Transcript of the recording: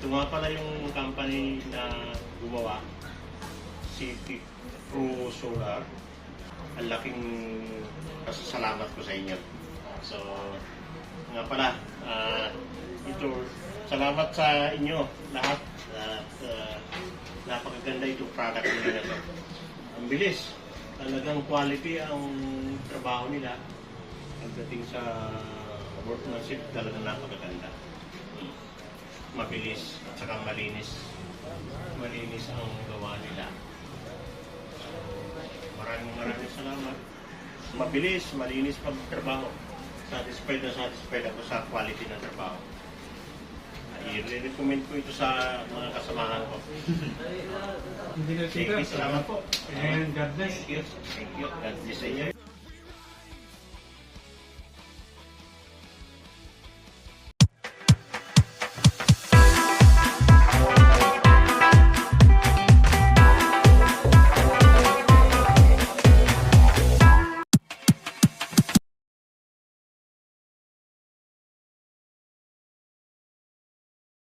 Ito nga pala yung company na gumawa, City Pro Solar. Ang laking pasasalamat ko sa inyo. So, nga pala, ito, salamat sa inyo lahat. At napakaganda itong product nila na ito. Ang bilis. Talagang quality ang trabaho nila. Pagdating sa workmanship, talagang napakaganda. Mabilis at saka malinis. Malinis ang gawa nila. Maraming salamat. Mabilis, malinis pagtrabaho. Satisfied na satisfied ako sa quality ng trabaho. I-recommend ko ito sa mga kasamahan ko. Engineer Peter, Salamat po. and God bless. Thank you. God bless sa inyo.